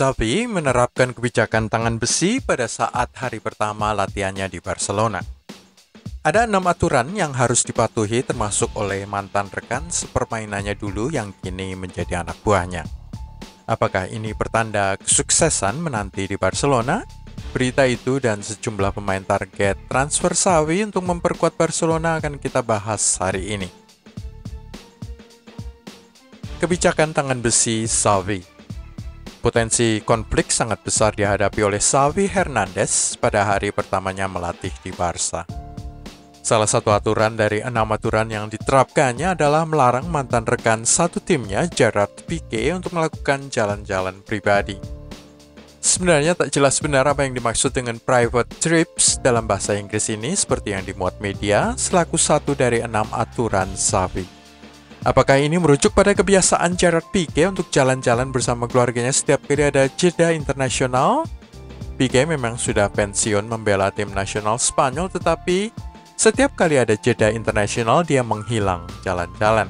Xavi menerapkan kebijakan tangan besi pada saat hari pertama latihannya di Barcelona. Ada 6 aturan yang harus dipatuhi termasuk oleh mantan rekan sepermainannya dulu yang kini menjadi anak buahnya. Apakah ini pertanda kesuksesan menanti di Barcelona? Berita itu dan sejumlah pemain target transfer Xavi untuk memperkuat Barcelona akan kita bahas hari ini. Kebijakan tangan besi Xavi. Potensi konflik sangat besar dihadapi oleh Xavi Hernandez pada hari pertamanya melatih di Barca. Salah satu aturan dari 6 aturan yang diterapkannya adalah melarang mantan rekan satu timnya, Gerard Piqué, untuk melakukan jalan-jalan pribadi. Sebenarnya tak jelas benar apa yang dimaksud dengan private trips dalam bahasa Inggris ini seperti yang dimuat media selaku satu dari 6 aturan Xavi. Apakah ini merujuk pada kebiasaan Gerard Piqué untuk jalan-jalan bersama keluarganya setiap kali ada jeda internasional? Piqué memang sudah pensiun membela tim nasional Spanyol, tetapi setiap kali ada jeda internasional dia menghilang jalan-jalan.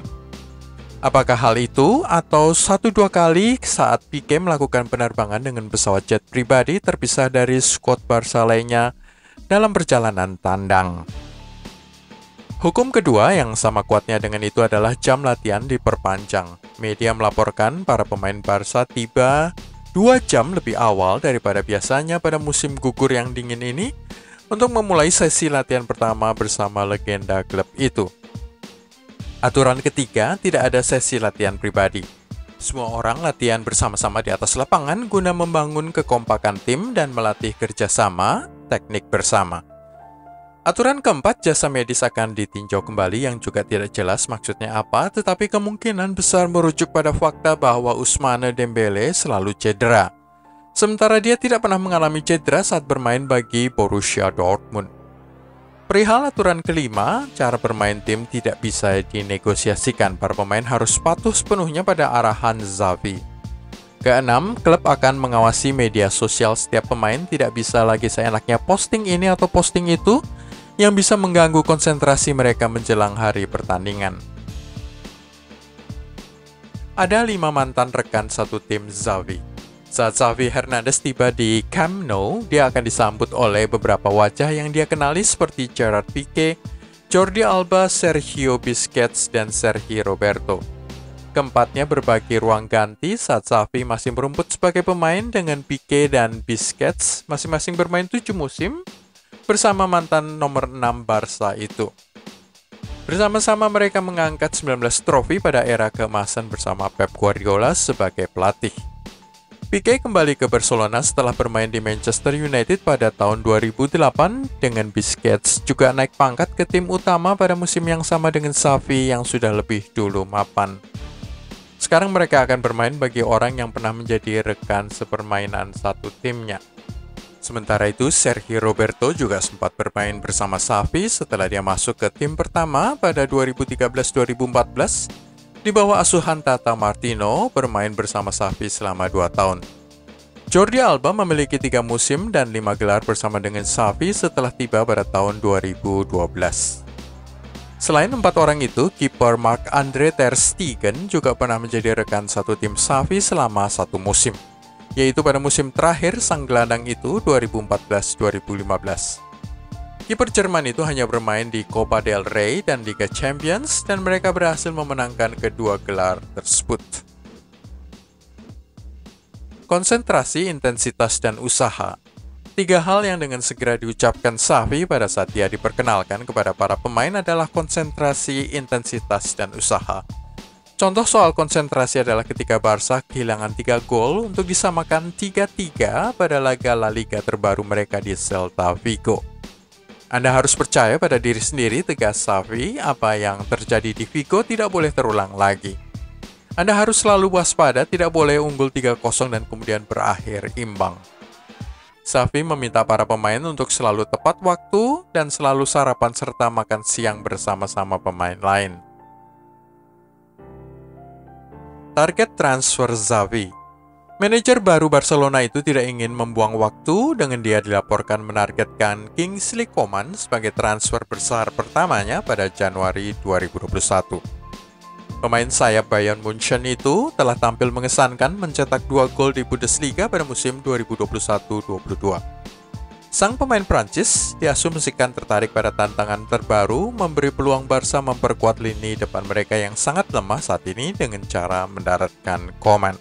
Apakah hal itu atau 1-2 kali saat Piqué melakukan penerbangan dengan pesawat jet pribadi terpisah dari skuad Barca lainnya dalam perjalanan tandang? Hukum kedua yang sama kuatnya dengan itu adalah jam latihan diperpanjang. Media melaporkan para pemain Barca tiba 2 jam lebih awal daripada biasanya pada musim gugur yang dingin ini untuk memulai sesi latihan pertama bersama legenda klub itu. Aturan ketiga, tidak ada sesi latihan pribadi. Semua orang latihan bersama-sama di atas lapangan guna membangun kekompakan tim dan melatih kerjasama, teknik bersama. Aturan keempat, jasa medis akan ditinjau kembali yang juga tidak jelas maksudnya apa, tetapi kemungkinan besar merujuk pada fakta bahwa Ousmane Dembélé selalu cedera. Sementara dia tidak pernah mengalami cedera saat bermain bagi Borussia Dortmund. Perihal aturan kelima, cara bermain tim tidak bisa dinegosiasikan. Para pemain harus patuh sepenuhnya pada arahan Xavi. Keenam, klub akan mengawasi media sosial setiap pemain, tidak bisa lagi seenaknya posting ini atau posting itu yang bisa mengganggu konsentrasi mereka menjelang hari pertandingan. Ada 5 mantan rekan satu tim Xavi. Saat Xavi Hernandez tiba di Camp Nou, dia akan disambut oleh beberapa wajah yang dia kenali seperti Gerard Piqué, Jordi Alba, Sergio Busquets, dan Sergi Roberto. Keempatnya berbagi ruang ganti saat Xavi masih merumput sebagai pemain dengan Piqué dan Busquets masing-masing bermain 7 musim bersama mantan nomor 6 Barca itu. Bersama-sama mereka mengangkat 19 trofi pada era keemasan bersama Pep Guardiola sebagai pelatih. Piqué kembali ke Barcelona setelah bermain di Manchester United pada tahun 2008 dengan Busquets juga naik pangkat ke tim utama pada musim yang sama dengan Xavi yang sudah lebih dulu mapan. Sekarang mereka akan bermain bagi orang yang pernah menjadi rekan sepermainan satu timnya. Sementara itu, Sergi Roberto juga sempat bermain bersama Xavi setelah dia masuk ke tim pertama pada 2013-2014 di bawah asuhan Tata Martino, bermain bersama Xavi selama 2 tahun. Jordi Alba memiliki 3 musim dan 5 gelar bersama dengan Xavi setelah tiba pada tahun 2012. Selain 4 orang itu, kiper Marc-Andre ter Stegen juga pernah menjadi rekan satu tim Xavi selama 1 musim, yaitu pada musim terakhir sang gelandang itu 2014-2015. Kiper Jerman itu hanya bermain di Copa del Rey dan Liga Champions dan mereka berhasil memenangkan kedua gelar tersebut. Konsentrasi, intensitas, dan usaha. 3 hal yang dengan segera diucapkan Xavi pada saat dia diperkenalkan kepada para pemain adalah konsentrasi, intensitas, dan usaha. Contoh soal konsentrasi adalah ketika Barca kehilangan 3 gol untuk disamakan 3-3 pada laga La Liga terbaru mereka di Celta Vigo. Anda harus percaya pada diri sendiri, tegas Xavi, apa yang terjadi di Vigo tidak boleh terulang lagi. Anda harus selalu waspada, tidak boleh unggul 3-0 dan kemudian berakhir imbang. Xavi meminta para pemain untuk selalu tepat waktu dan selalu sarapan serta makan siang bersama-sama pemain lain. Target transfer Xavi. Manajer baru Barcelona itu tidak ingin membuang waktu dengan dia dilaporkan menargetkan Kingsley Coman sebagai transfer besar pertamanya pada Januari 2021. Pemain sayap Bayern Munchen itu telah tampil mengesankan mencetak 2 gol di Bundesliga pada musim 2021-22. Sang pemain Prancis diasumsikan tertarik pada tantangan terbaru, memberi peluang Barca memperkuat lini depan mereka yang sangat lemah saat ini dengan cara mendaratkan Koeman.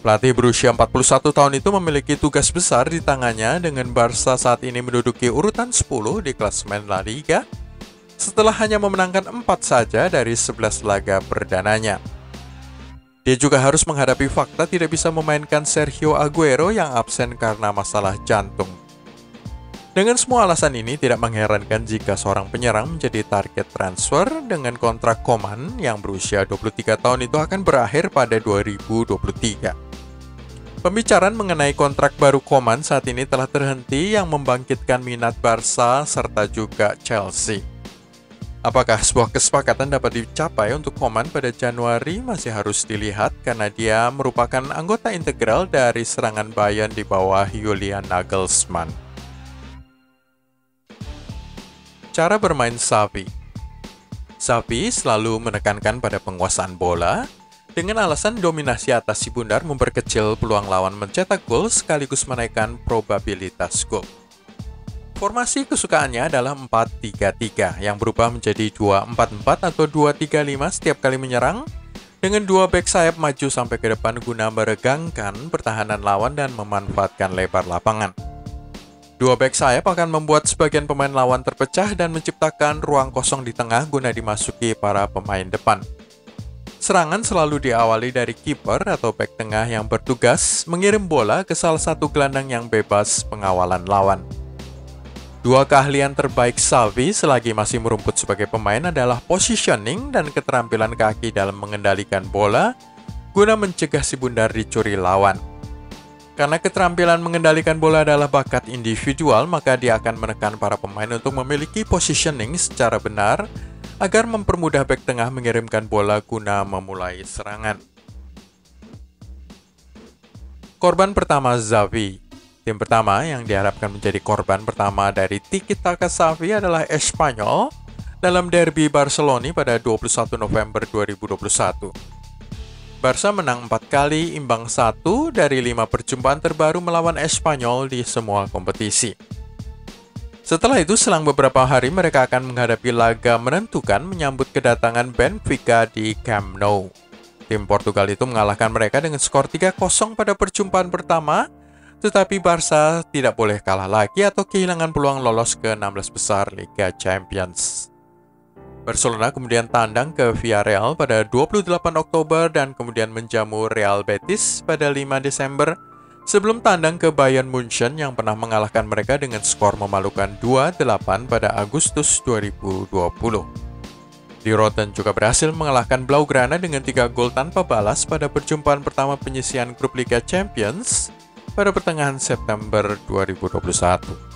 Pelatih berusia 41 tahun itu memiliki tugas besar di tangannya dengan Barca saat ini menduduki urutan 10 di klasemen La Liga setelah hanya memenangkan 4 saja dari 11 laga perdananya. Dia juga harus menghadapi fakta tidak bisa memainkan Sergio Aguero yang absen karena masalah jantung. Dengan semua alasan ini, tidak mengherankan jika seorang penyerang menjadi target transfer dengan kontrak Koeman yang berusia 23 tahun itu akan berakhir pada 2023. Pembicaraan mengenai kontrak baru Koeman saat ini telah terhenti yang membangkitkan minat Barca serta juga Chelsea. Apakah sebuah kesepakatan dapat dicapai untuk Koeman pada Januari masih harus dilihat karena dia merupakan anggota integral dari serangan Bayern di bawah Julian Nagelsmann. Cara bermain Xavi. Xavi selalu menekankan pada penguasaan bola dengan alasan dominasi atas si bundar memperkecil peluang lawan mencetak gol sekaligus menaikkan probabilitas gol. Formasi kesukaannya adalah 4-3-3 yang berubah menjadi 2-4-4 atau 2-3-5 setiap kali menyerang dengan 2 bek sayap maju sampai ke depan guna meregangkan pertahanan lawan dan memanfaatkan lebar lapangan. 2 bek sayap akan membuat sebagian pemain lawan terpecah dan menciptakan ruang kosong di tengah guna dimasuki para pemain depan. Serangan selalu diawali dari kiper atau bek tengah yang bertugas mengirim bola ke salah satu gelandang yang bebas pengawalan lawan. 2 keahlian terbaik Xavi selagi masih merumput sebagai pemain adalah positioning dan keterampilan kaki dalam mengendalikan bola guna mencegah si bundar dicuri lawan. Karena keterampilan mengendalikan bola adalah bakat individual, maka dia akan menekan para pemain untuk memiliki positioning secara benar agar mempermudah bek tengah mengirimkan bola guna memulai serangan. Korban pertama Xavi. Tim pertama yang diharapkan menjadi korban pertama dari tiki-taka Xavi adalah Espanyol dalam derby Barcelona pada 21 November 2021. Barca menang 4 kali, imbang 1 dari 5 perjumpaan terbaru melawan Espanyol di semua kompetisi. Setelah itu, selang beberapa hari mereka akan menghadapi laga menentukan menyambut kedatangan Benfica di Camp Nou. Tim Portugal itu mengalahkan mereka dengan skor 3-0 pada perjumpaan pertama, tetapi Barca tidak boleh kalah lagi atau kehilangan peluang lolos ke 16 besar Liga Champions. Barcelona kemudian tandang ke Villarreal pada 28 Oktober dan kemudian menjamu Real Betis pada 5 Desember sebelum tandang ke Bayern Munchen yang pernah mengalahkan mereka dengan skor memalukan 2-8 pada Agustus 2020. Di Rotten juga berhasil mengalahkan Blaugrana dengan 3 gol tanpa balas pada perjumpaan pertama penyisihan grup Liga Champions pada pertengahan September 2021.